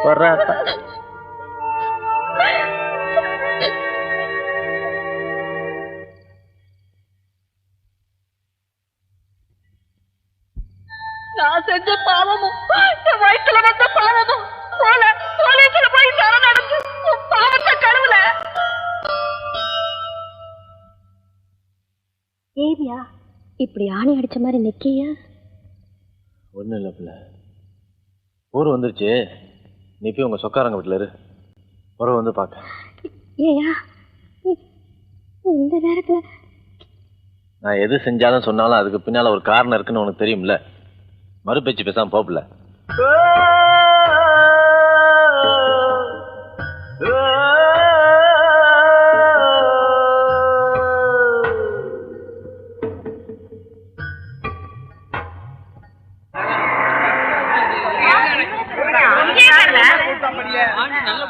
வர்றாத்தா. நான் செஞ்ச பாவமும் என் வயிற்றுல வந்த பாவமும் போல போலீஸ்ல போய் சரணடைஞ்சு பாவத்தை கடவுள. ஏவியா இப்படி ஆணி அடிச்ச மாதிரி நிக்கிய? ஒன்றும் இல்லை பிள்ளை, ஊர் வந்துருச்சு. நீ போய் உங்கள் சொக்காரங்க வீட்டில் இரு, உறவு வந்து பார்க்க. ஏயா இந்த நேரத்துல? நான் எது செஞ்சாலும் சொன்னாலும் அதுக்கு பின்னால் ஒரு காரணம் இருக்குன்னு உனக்கு தெரியும்ல. மறுபேச்சு பேசாமல் போகல. நல்ல